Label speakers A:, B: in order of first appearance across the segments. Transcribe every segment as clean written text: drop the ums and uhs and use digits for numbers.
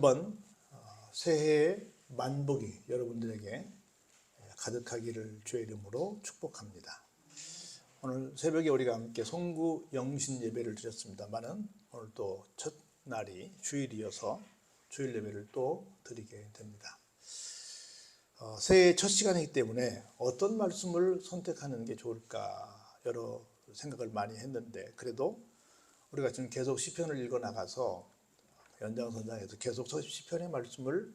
A: 한번 새해의 만복이 여러분들에게 가득하기를 주의 이름으로 축복합니다. 오늘 새벽에 우리가 함께 송구 영신 예배를 드렸습니다만은 오늘 또 첫날이 주일이어서 주일 예배를 또 드리게 됩니다. 새해 첫 시간이기 때문에 어떤 말씀을 선택하는 게 좋을까 여러 생각을 많이 했는데, 그래도 우리가 지금 계속 시편을 읽어 나가서 연장선상에서 계속 시편의 말씀을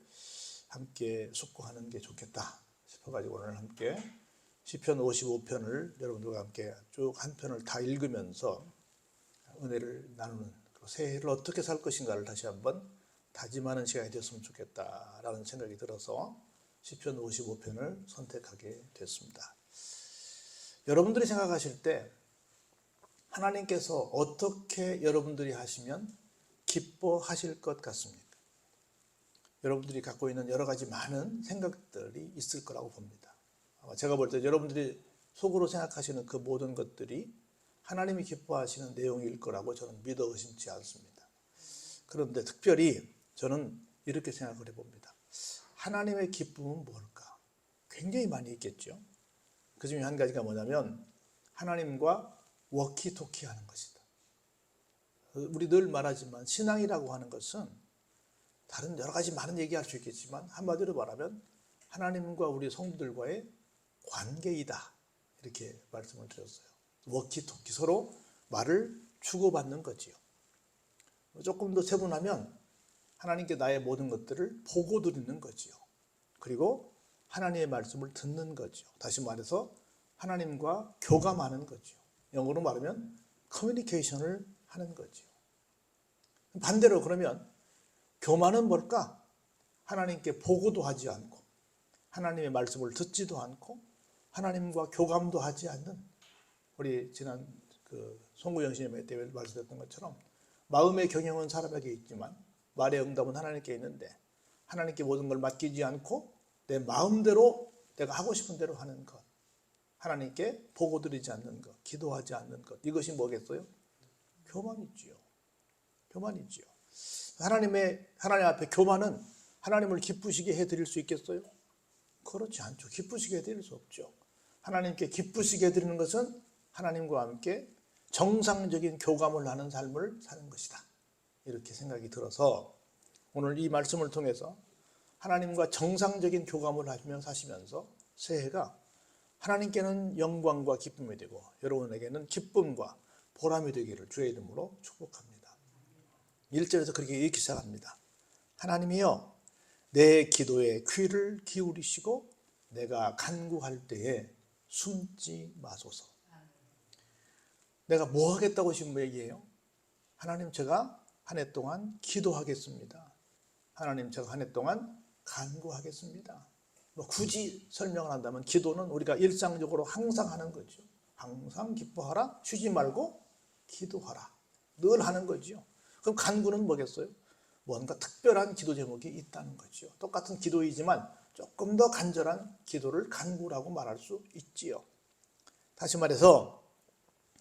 A: 함께 숙고하는 게 좋겠다 싶어가지고 오늘 함께 시편 55편을 여러분들과 함께 쭉 한 편을 다 읽으면서 은혜를 나누는, 새해를 어떻게 살 것인가를 다시 한번 다짐하는 시간이 됐으면 좋겠다라는 생각이 들어서 시편 55편을 선택하게 됐습니다. 여러분들이 생각하실 때 하나님께서 어떻게 여러분들이 하시면 기뻐하실 것 같습니까? 여러분들이 갖고 있는 여러 가지 많은 생각들이 있을 거라고 봅니다. 제가 볼 때 여러분들이 속으로 생각하시는 그 모든 것들이 하나님이 기뻐하시는 내용일 거라고 저는 믿어 의심치 않습니다. 그런데 특별히 저는 이렇게 생각을 해봅니다. 하나님의 기쁨은 뭘까? 굉장히 많이 있겠죠. 그 중에 한 가지가 뭐냐면 하나님과 워키토키 하는 것이다. 우리 늘 말하지만 신앙이라고 하는 것은 다른 여러 가지 많은 얘기할 수 있겠지만 한마디로 말하면 하나님과 우리 성도들과의 관계이다, 이렇게 말씀을 드렸어요. 워키토키, 서로 말을 주고받는 거지요. 조금 더 세분하면 하나님께 나의 모든 것들을 보고 드리는 거지요. 그리고 하나님의 말씀을 듣는 거지요. 다시 말해서 하나님과 교감하는 거지요. 영어로 말하면 커뮤니케이션을 하는 거지요. 반대로 그러면 교만은 뭘까? 하나님께 보고도 하지 않고 하나님의 말씀을 듣지도 않고 하나님과 교감도 하지 않는, 우리 지난 송구영신 예배 때 말씀드렸던 것처럼 마음의 경영은 사람에게 있지만 말의 응답은 하나님께 있는데 하나님께 모든 걸 맡기지 않고 내 마음대로 내가 하고 싶은 대로 하는 것, 하나님께 보고 드리지 않는 것, 기도하지 않는 것, 이것이 뭐겠어요? 교만이지요. 교만이지요. 하나님 앞에 교만은 하나님을 기쁘시게 해드릴 수 있겠어요? 그렇지 않죠. 기쁘시게 해드릴 수 없죠. 하나님께 기쁘시게 해드리는 것은 하나님과 함께 정상적인 교감을 하는 삶을 사는 것이다, 이렇게 생각이 들어서 오늘 이 말씀을 통해서 하나님과 정상적인 교감을 하시며 사시면서 새해가 하나님께는 영광과 기쁨이 되고 여러분에게는 기쁨과 보람이 되기를 주의 이름으로 축복합니다. 1절에서 그렇게 읽기 시작합니다. 하나님이여, 내 기도에 귀를 기울이시고 내가 간구할 때에 숨지 마소서. 내가 뭐 하겠다고 지금 얘기해요? 하나님, 제가 한 해 동안 기도하겠습니다. 하나님, 제가 한 해 동안 간구하겠습니다. 굳이 설명을 한다면 기도는 우리가 일상적으로 항상 하는 거죠. 항상 기뻐하라, 쉬지 말고 기도하라, 늘 하는 거죠. 그럼 간구는 뭐겠어요? 뭔가 특별한 기도 제목이 있다는 거죠. 똑같은 기도이지만 조금 더 간절한 기도를 간구라고 말할 수 있지요. 다시 말해서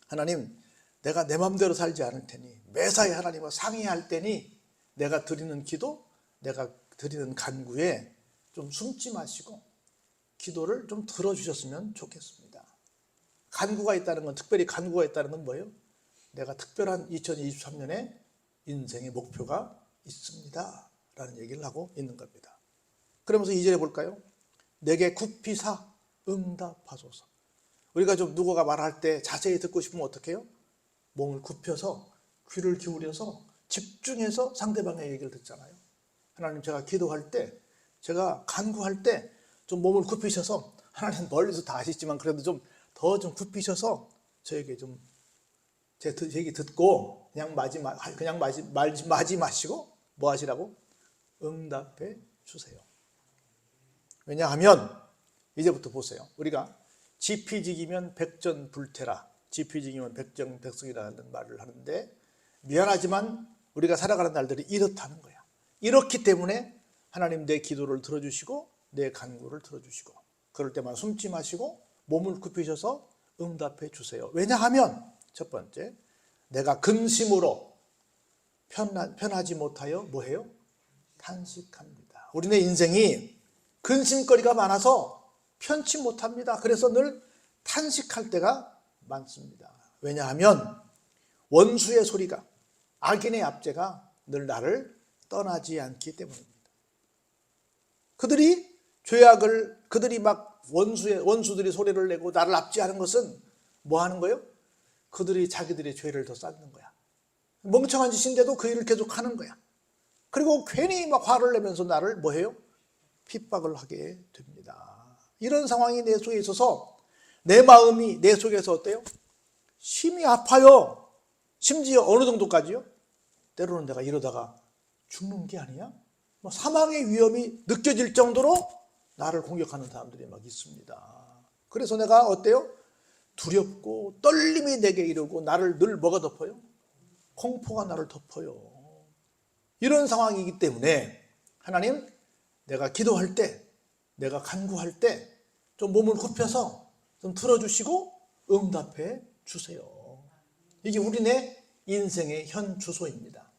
A: 하나님, 내가 내 마음대로 살지 않을 테니 매사에 하나님과 상의할 테니 내가 드리는 기도, 내가 드리는 간구에 좀 숨지 마시고 기도를 좀 들어주셨으면 좋겠습니다. 간구가 있다는 건, 특별히 간구가 있다는 건 뭐예요? 내가 특별한 2023년에 인생의 목표가 있습니다 라는 얘기를 하고 있는 겁니다. 그러면서 2절에 볼까요? 내게 굽히사 응답하소서. 우리가 좀 누구가 말할 때 자세히 듣고 싶으면 어떻게 해요? 몸을 굽혀서 귀를 기울여서 집중해서 상대방의 얘기를 듣잖아요. 하나님, 제가 기도할 때, 제가 간구할 때 좀 몸을 굽히셔서, 하나님 멀리서 다 아시지만 그래도 좀 더 좀 굽히셔서 저에게 좀 제 얘기 듣고 그냥 마지 마시고 뭐 하시라고? 응답해 주세요. 왜냐하면 이제부터 보세요. 우리가 지피지기면 백전불태라, 지피지기면 백전백승이라는 말을 하는데, 미안하지만 우리가 살아가는 날들이 이렇다는 거야. 이렇기 때문에 하나님, 내 기도를 들어주시고 내 간구를 들어주시고 그럴 때만 숨지 마시고 몸을 굽히셔서 응답해 주세요. 왜냐하면 첫 번째, 내가 근심으로 편하지 못하여 뭐해요? 탄식합니다. 우리네 인생이 근심거리가 많아서 편치 못합니다. 그래서 늘 탄식할 때가 많습니다. 왜냐하면 원수의 소리가, 악인의 압제가 늘 나를 떠나지 않기 때문입니다. 그들이 죄악을, 그들이 막 원수들이 소리를 내고 나를 압제하는 것은 뭐 하는 거예요? 그들이 자기들의 죄를 더 쌓는 거야. 멍청한 짓인데도 그 일을 계속 하는 거야. 그리고 괜히 막 화를 내면서 나를 뭐 해요? 핍박을 하게 됩니다. 이런 상황이 내 속에 있어서 내 마음이 내 속에서 어때요? 심히 아파요. 심지어 어느 정도까지요? 때로는 내가 이러다가 죽는 게 아니야? 뭐 사망의 위험이 느껴질 정도로 나를 공격하는 사람들이 막 있습니다. 그래서 내가 어때요? 두렵고 떨림이 내게 이르고 나를 늘 뭐가 덮어요? 공포가 나를 덮어요. 이런 상황이기 때문에 하나님, 내가 기도할 때, 내가 간구할 때 좀 몸을 굽혀서 좀 들어주시고 응답해 주세요. 이게 우리네 인생의 현 주소입니다.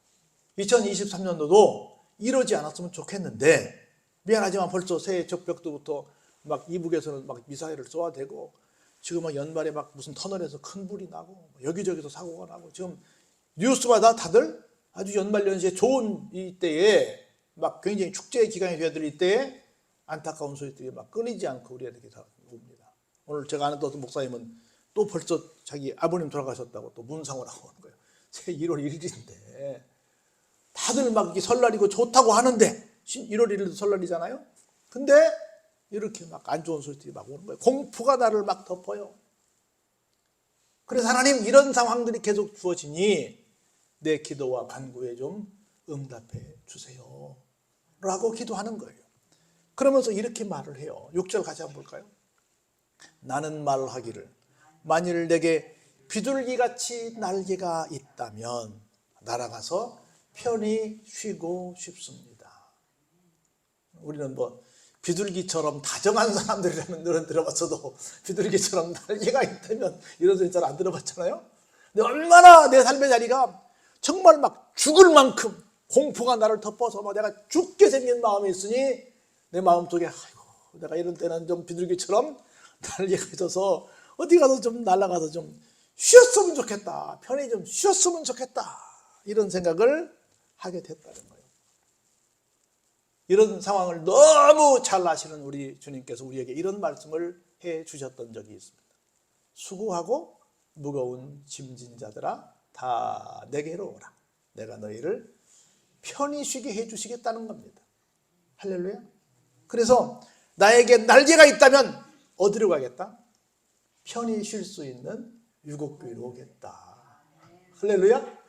A: 2023년도도 이러지 않았으면 좋겠는데, 미안하지만 벌써 새해 적벽도부터 막 이북에서는 막 미사일을 쏘아대고, 지금 막 연말에 막 무슨 터널에서 큰 불이 나고 여기저기서 사고가 나고, 지금 뉴스마다 다들 아주 연말연시에 좋은 이때에 막 굉장히 축제의 기간이 되어야 될 이때에 안타까운 소리들이 막 끊이지 않고 우리에게 다 옵니다. 오늘 제가 아는 어떤 목사님은 또 벌써 자기 아버님 돌아가셨다고 또 문상을 하고 오는 거예요. 새 1월 1일인데 다들 막 이렇게 설날이고 좋다고 하는데 1월 1일도 설날이잖아요. 근데 이렇게 막 안 좋은 소리들이 막 오는 거예요. 공포가 나를 막 덮어요. 그래서 하나님, 이런 상황들이 계속 주어지니 내 기도와 간구에 좀 응답해 주세요 라고 기도하는 거예요. 그러면서 이렇게 말을 해요. 6절 같이 한번 볼까요? 나는 말하기를, 만일 내게 비둘기같이 날개가 있다면 날아가서 편히 쉬고 싶습니다. 우리는 뭐 비둘기처럼 다정한 사람들이라면 늘은 들어봤어도 비둘기처럼 날개가 있다면 이런 소리 잘 안 들어봤잖아요. 근데 얼마나 내 삶의 자리가 정말 막 죽을 만큼 공포가 나를 덮어서 막 내가 죽게 생긴 마음이 있으니 내 마음속에, 아이고, 내가 이런 때는 좀 비둘기처럼 날개가 있어서 어디 가서 좀 날아가서 좀 쉬었으면 좋겠다, 편히 좀 쉬었으면 좋겠다, 이런 생각을 하게 됐다는 거예요. 이런 상황을 너무 잘 아시는 우리 주님께서 우리에게 이런 말씀을 해 주셨던 적이 있습니다. 수고하고 무거운 짐진 자들아 다 내게로 오라. 내가 너희를 편히 쉬게 해 주시겠다는 겁니다. 할렐루야. 그래서 나에게 날개가 있다면 어디로 가겠다? 편히 쉴 수 있는 유곡교회로 오겠다. 할렐루야.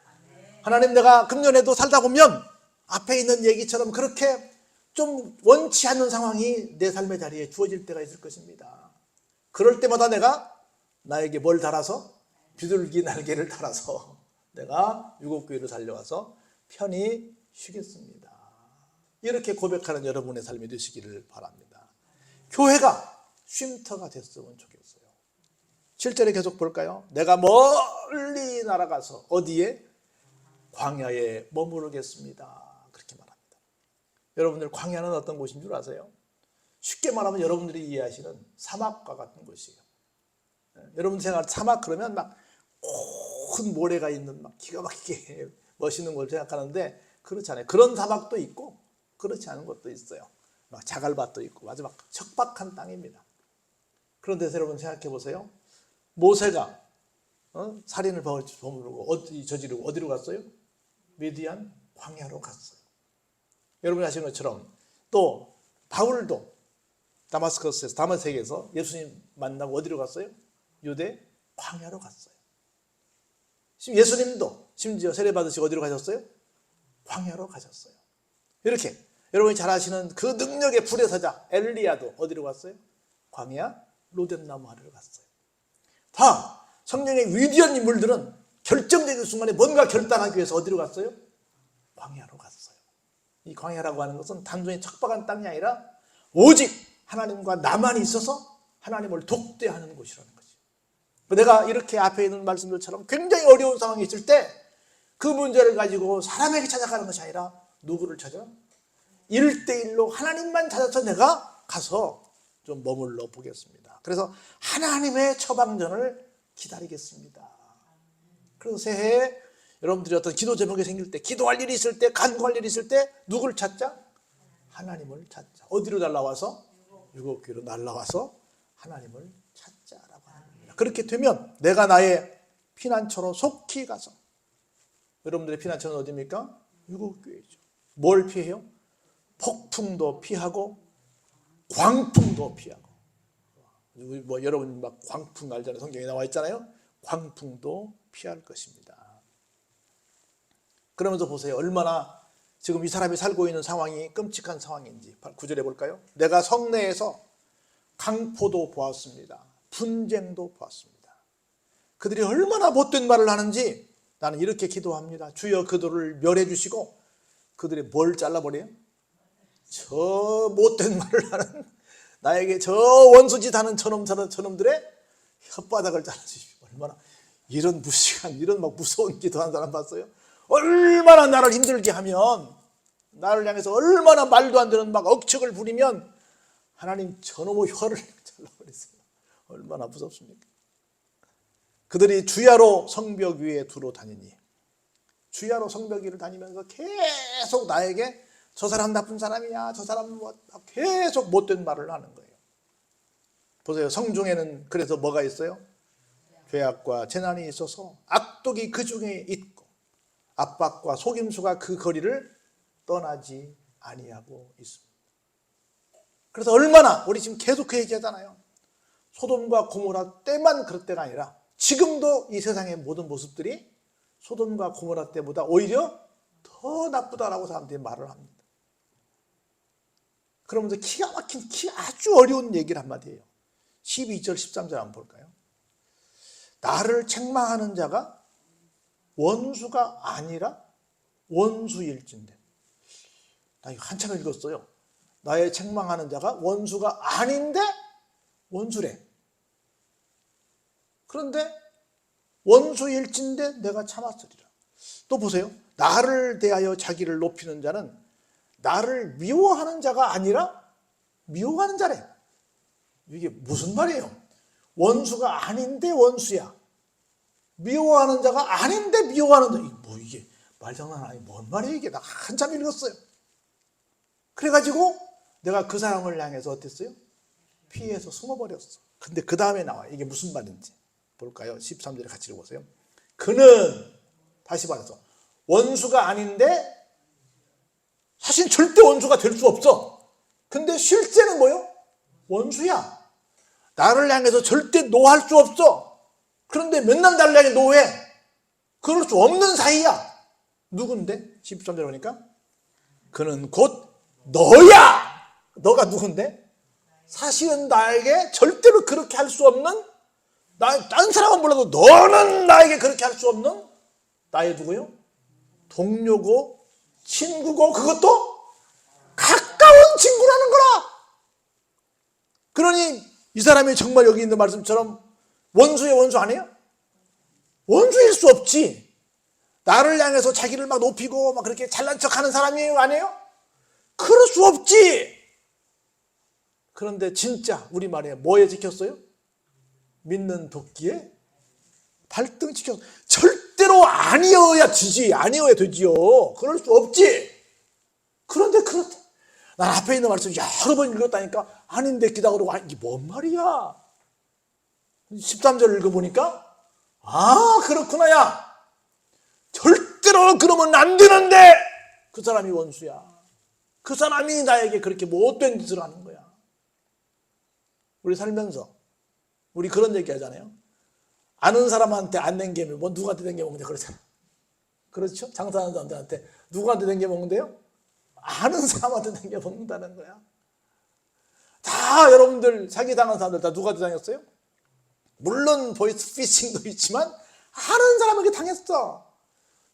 A: 하나님, 내가 금년에도 살다 보면 앞에 있는 얘기처럼 그렇게 좀 원치 않는 상황이 내 삶의 자리에 주어질 때가 있을 것입니다. 그럴 때마다 내가 나에게 뭘 달아서? 비둘기 날개를 달아서 내가 유곡교회로 달려와서 편히 쉬겠습니다. 이렇게 고백하는 여러분의 삶이 되시기를 바랍니다. 교회가 쉼터가 됐으면 좋겠어요. 7절에 계속 볼까요? 내가 멀리 날아가서 어디에? 광야에 머무르겠습니다. 그렇게 말합니다. 여러분들, 광야는 어떤 곳인 줄 아세요? 쉽게 말하면 여러분들이 이해하시는 사막과 같은 곳이에요. 여러분 생각, 사막 그러면 막 큰 모래가 있는 막 기가 막히게 멋있는 걸 생각하는데 그렇지 않아요. 그런 사막도 있고 그렇지 않은 것도 있어요. 막 자갈밭도 있고 아주 막 척박한 땅입니다. 그런데 여러분 생각해 보세요. 모세가 살인을 저지르고 어디로 갔어요? 미디안 광야로 갔어요. 여러분이 아시는 것처럼 또 바울도 다마스커스에서 예수님 만나고 어디로 갔어요? 유대 광야로 갔어요. 예수님도 심지어 세례 받으시고 어디로 가셨어요? 광야로 가셨어요. 이렇게 여러분이 잘 아시는 그 능력의 불의 사자 엘리야도 어디로 갔어요? 광야 로뎀나무 아래로 갔어요. 다 성령의 위대한 인물들은 결정적인 순간에 뭔가 결단하기 위해서 어디로 갔어요? 광야로 갔어요. 이 광야라고 하는 것은 단순히 척박한 땅이 아니라 오직 하나님과 나만 있어서 하나님을 독대하는 곳이라는 거죠. 내가 이렇게 앞에 있는 말씀들처럼 굉장히 어려운 상황이 있을 때 그 문제를 가지고 사람에게 찾아가는 것이 아니라 누구를 찾아? 1대1로 하나님만 찾아서 내가 가서 좀 머물러 보겠습니다. 그래서 하나님의 처방전을 기다리겠습니다. 그래서 새해에 여러분들이 어떤 기도 제목이 생길 때, 기도할 일이 있을 때, 간구할 일이 있을 때 누굴 찾자? 하나님을 찾자. 어디로 날라와서? 유혹교로 날라와서 하나님을 찾자라고 하는 겁니다. 그렇게 되면 내가 나의 피난처로 속히 가서, 여러분들의 피난처는 어디입니까? 유혹교회죠. 뭘 피해요? 폭풍도 피하고 광풍도 피하고. 뭐 여러분 막 광풍 알잖아요. 성경에 나와 있잖아요. 광풍도 피할 것입니다. 그러면서 보세요. 얼마나 지금 이 사람이 살고 있는 상황이 끔찍한 상황인지 9절에 볼까요? 내가 성내에서 강포도 보았습니다. 분쟁도 보았습니다. 그들이 얼마나 못된 말을 하는지 나는 이렇게 기도합니다. 주여 그들을 멸해 주시고 그들이 뭘 잘라버려요? 저 못된 말을 하는 나에게 저 원수짓 하는 저놈들의 혓바닥을 잘라주시고. 얼마나 이런 무식한 이런 막 무서운 기도하는 사람 봤어요? 얼마나 나를 힘들게 하면, 나를 향해서 얼마나 말도 안 되는 막 억측을 부리면 하나님 저놈의 혀를 잘라버리세요. 얼마나 무섭습니까? 그들이 주야로 성벽 위에 두루 다니니, 주야로 성벽 위를 다니면서 계속 나에게 저 사람 나쁜 사람이야, 저 사람 뭐 계속 못된 말을 하는 거예요. 보세요. 성중에는 그래서 뭐가 있어요? 죄악과 재난이 있어서 악독이 그 중에 있고 압박과 속임수가 그 거리를 떠나지 아니하고 있습니다. 그래서 얼마나 우리 지금 계속 그 얘기하잖아요. 소돔과 고모라 때만 그럴 때가 아니라 지금도 이 세상의 모든 모습들이 소돔과 고모라 때보다 오히려 더 나쁘다라고 사람들이 말을 합니다. 그러면서 기가 막힌 아주 어려운 얘기를 한마디 해요. 12절 13절 한번 볼까요? 나를 책망하는 자가 원수가 아니라 원수일진데. 나 이거 한참 읽었어요. 나의 책망하는 자가 원수가 아닌데 원수래. 그런데 원수일진데 내가 참았으리라. 또 보세요. 나를 대하여 자기를 높이는 자는 나를 미워하는 자가 아니라 미워하는 자래. 이게 무슨 말이에요? 원수가 아닌데 원수야. 미워하는 자가 아닌데 미워하는 자. 뭐 이게 말장난 아니, 뭔 말이에요 이게. 나 한참 읽었어요. 그래가지고 내가 그 사람을 향해서 어땠어요? 피해서 숨어버렸어. 근데 그 다음에 나와요. 이게 무슨 말인지 볼까요? 13절에 같이 읽어보세요. 그는, 다시 말해서, 원수가 아닌데 사실 절대 원수가 될 수 없어. 근데 실제는 뭐요? 원수야. 나를 향해서 절대 노할 수 없어. 그런데 맨날 나를 향해 노해. 그럴 수 없는 사이야. 누군데? 13절에 보니까 그는 곧 너야. 너가 누군데? 사실은 나에게 절대로 그렇게 할 수 없는, 다른 사람은 몰라도 너는 나에게 그렇게 할 수 없는 나의 누구요? 동료고 친구고 그것도 가까운 친구라는 거라. 그러니 이 사람이 정말 여기 있는 말씀처럼 원수의 원수 아니에요? 원수일 수 없지. 나를 향해서 자기를 막 높이고 막 그렇게 잘난 척하는 사람이에요, 아니에요? 그럴 수 없지. 그런데 진짜 우리말에 뭐에 지켰어요? 믿는 도끼에 발등 지켰어. 절대로 아니어야 지지, 아니어야 되지요. 그럴 수 없지. 그런데 그렇다. 난 앞에 있는 말씀 여러 번 읽었다니까 아닌데 기다리고, 이게 뭔 말이야. 13절 읽어보니까 그렇구나. 야, 절대로 그러면 안 되는데 그 사람이 원수야. 그 사람이 나에게 그렇게 못된 짓을 하는 거야. 우리 살면서 우리 그런 얘기 하잖아요. 아는 사람한테 안 댕기면 뭐 누구한테 댕겨 먹는데 그러잖아. 그렇죠? 장사하는 사람들한테 누구한테 댕겨 먹는데요? 아는 사람한테 댕겨 먹는다는 거야. 다 여러분들 사기당한 사람들 다 누구한테 당했어요? 물론 보이스피싱도 있지만 아는 사람에게 당했어.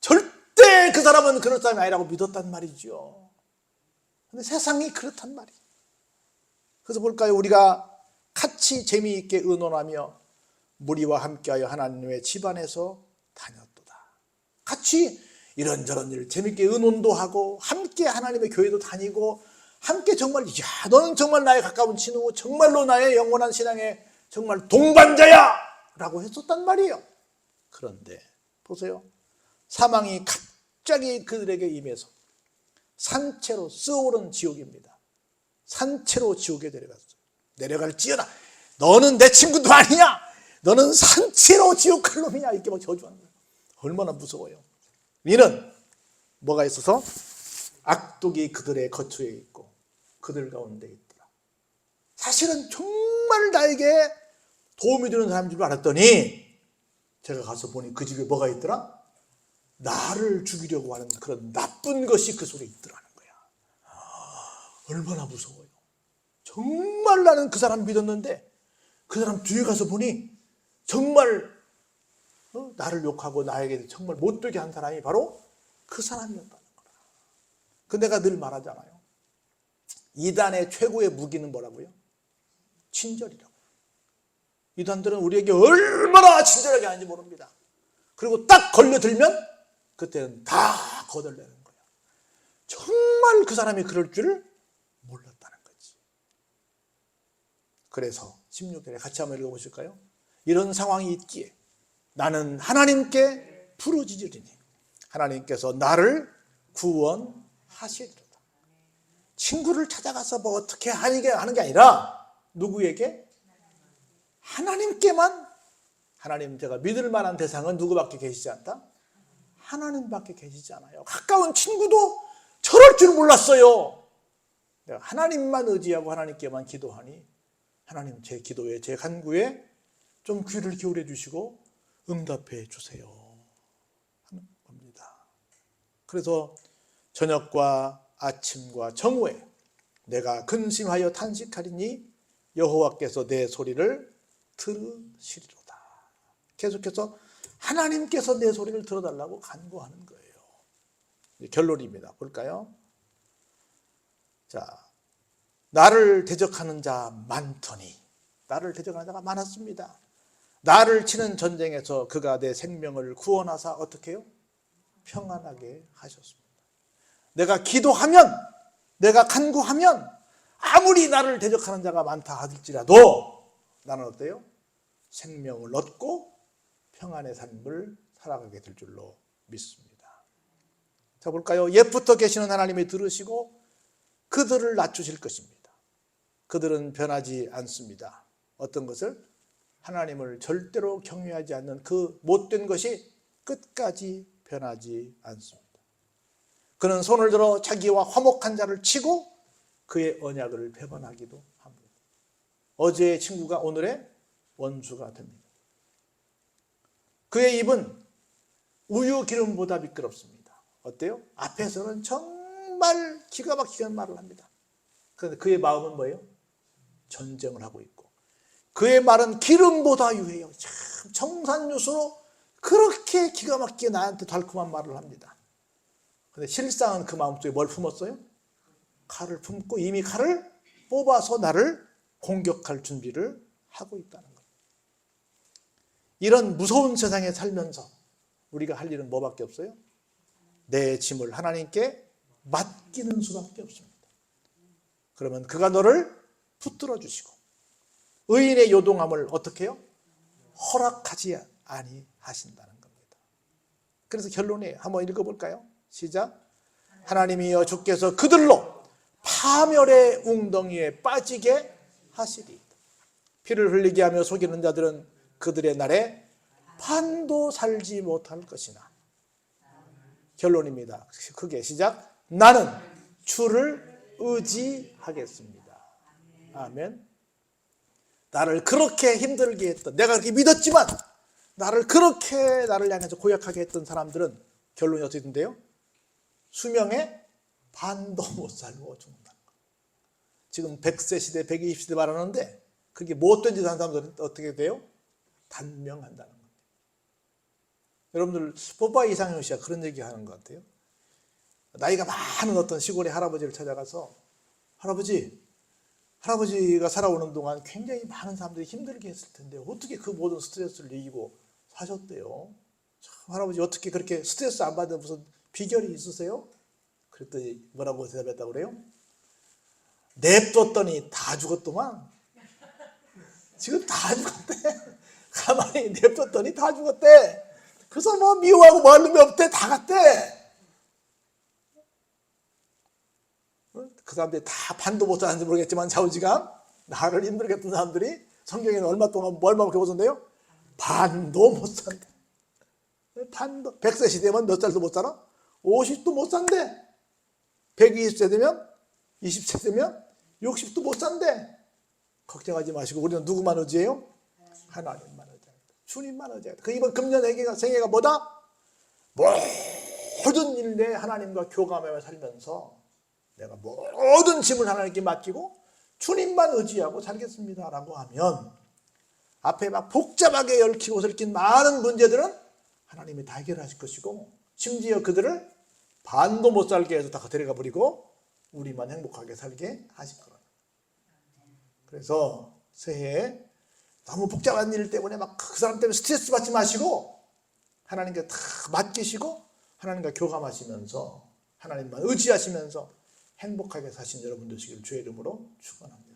A: 절대 그 사람은 그럴 사람이 아니라고 믿었단 말이죠. 근데 세상이 그렇단 말이에요. 그래서 볼까요? 우리가 같이 재미있게 의논하며 무리와 함께하여 하나님의 집안에서 다녔도다. 같이 이런저런 일 재밌게 의논도 하고 함께 하나님의 교회도 다니고 함께 정말 야 너는 정말 나의 가까운 친구 정말로 나의 영원한 신앙의 정말 동반자야 라고 했었단 말이에요. 그런데 보세요. 사망이 갑자기 그들에게 임해서 산채로 쓰오른 지옥입니다. 산채로 지옥에 내려갈지어다. 너는 내 친구도 아니야. 너는 산채로 지옥 갈 놈이야. 이렇게 막 저주하는 거예요. 얼마나 무서워요. 이는 뭐가 있어서 악독이 그들의 거처에 있고 그들 가운데 있더라. 사실은 정말 나에게 도움이 되는 사람인 줄 알았더니 제가 가서 보니 그 집에 뭐가 있더라? 나를 죽이려고 하는 그런 나쁜 것이 그 속에 있더라는 거야. 얼마나 무서워요. 정말 나는 그 사람 믿었는데 그 사람 뒤에 가서 보니 정말 나를 욕하고 나에게 정말 못되게 한 사람이 바로 그 사람이었다는 거야. 그 내가 늘 말하잖아요. 이단의 최고의 무기는 뭐라고요? 친절이라고. 이단들은 우리에게 얼마나 친절하게 하는지 모릅니다. 그리고 딱 걸려들면 그때는 다 거덜내는 거야. 정말 그 사람이 그럴 줄을 몰랐다는 거지. 그래서 16절에 같이 한번 읽어보실까요? 이런 상황이 있기에 나는 하나님께 부르짖으리니 하나님께서 나를 구원하시리로다. 친구를 찾아가서 뭐 어떻게 하는 게 아니라 누구에게? 하나님께만. 하나님 제가 믿을 만한 대상은 누구밖에 계시지 않다? 하나님밖에 계시지 않아요. 가까운 친구도 저럴 줄 몰랐어요. 내가 하나님만 의지하고 하나님께만 기도하니 하나님 제 기도에 제 간구에 좀 귀를 기울여 주시고 응답해 주세요 하는 겁니다. 그래서 저녁과 아침과 정오에 내가 근심하여 탄식하리니 여호와께서 내 소리를 들으시리로다. 계속해서 하나님께서 내 소리를 들어달라고 간구하는 거예요. 결론입니다. 볼까요? 자, 나를 대적하는 자 많더니 나를 대적하는 자가 많았습니다. 나를 치는 전쟁에서 그가 내 생명을 구원하사 어떻게 해요? 평안하게 하셨습니다. 내가 기도하면 내가 간구하면 아무리 나를 대적하는 자가 많다 할지라도 나는 어때요? 생명을 얻고 평안의 삶을 살아가게 될 줄로 믿습니다. 자 볼까요? 옛부터 계시는 하나님이 들으시고 그들을 낮추실 것입니다. 그들은 변하지 않습니다. 어떤 것을? 하나님을 절대로 경외하지 않는 그 못된 것이 끝까지 변하지 않습니다. 그는 손을 들어 자기와 화목한 자를 치고 그의 언약을 배반하기도 합니다. 어제의 친구가 오늘의 원수가 됩니다. 그의 입은 우유 기름보다 미끄럽습니다. 어때요? 앞에서는 정말 기가 막히게 말을 합니다. 그런데 그의 마음은 뭐예요? 전쟁을 하고 있고 그의 말은 기름보다 유해요. 참 청산유수로 그렇게 기가 막히게 나한테 달콤한 말을 합니다. 그런데 실상은 그 마음속에 뭘 품었어요? 칼을 품고 이미 칼을 뽑아서 나를 공격할 준비를 하고 있다는 겁니다. 이런 무서운 세상에 살면서 우리가 할 일은 뭐밖에 없어요? 내 짐을 하나님께 맡기는 수밖에 없습니다. 그러면 그가 너를 붙들어 주시고 의인의 요동함을 어떻게 해요? 허락하지 아니하신다는 겁니다. 그래서 결론이에요. 한번 읽어볼까요? 시작. 하나님이여 주께서 그들로 파멸의 웅덩이에 빠지게 하시리. 피를 흘리게 하며 속이는 자들은 그들의 날에 반도 살지 못할 것이나. 결론입니다. 크게 시작. 나는 주를 의지하겠습니다. 아멘. 나를 그렇게 힘들게 했던, 내가 그렇게 믿었지만 나를 그렇게 나를 향해서 고약하게 했던 사람들은 결론이 어떻게 된대요? 수명의 반도 못 살고 죽는다는 거예요. 지금 100세 시대, 120세 말하는데 그게 못된 짓 하는 사람들은 어떻게 돼요? 단명한다는 거예요. 여러분들 뽀빠이 이상형 씨가 그런 얘기 하는 것 같아요. 나이가 많은 어떤 시골의 할아버지를 찾아가서 할아버지가 살아오는 동안 굉장히 많은 사람들이 힘들게 했을 텐데 어떻게 그 모든 스트레스를 이기고 사셨대요. 참, 할아버지 어떻게 그렇게 스트레스 안 받는 무슨 비결이 있으세요? 그랬더니 뭐라고 대답했다고 그래요? 냅뒀더니 다 죽었더만. 지금 다 죽었대. 가만히 냅뒀더니 다 죽었대. 그래서 뭐 미워하고 뭐 할 놈이 없대. 다 갔대. 그 사람들이 다 반도 못 사는지 모르겠지만 좌우지간 나를 힘들게 했던 사람들이 성경에는 얼마 동안 얼마밖에 못 산대요? 반도 못 산대. 반도. 100세 시대면 몇 살도 못 살아? 50도 못 산대. 120세 되면 20세 되면 60도 못 산대. 걱정하지 마시고 우리는 누구만 의지해요? 하나님만 의지합니다. 주님만 의지합니다. 그 이번 금년 생애가 뭐다? 모든 일 내에 하나님과 교감하며 살면서 내가 모든 짐을 하나님께 맡기고 주님만 의지하고 살겠습니다 라고 하면 앞에 막 복잡하게 얽히고 설킨 많은 문제들은 하나님이 다 해결하실 것이고 심지어 그들을 반도 못 살게 해서 다 데려가 버리고 우리만 행복하게 살게 하실 거예요. 그래서 새해에 너무 복잡한 일 때문에 막 그 사람 때문에 스트레스 받지 마시고 하나님께 다 맡기시고 하나님과 교감하시면서 하나님만 의지하시면서 행복하게 사신 여러분 되시기를 주의 이름으로 축원합니다.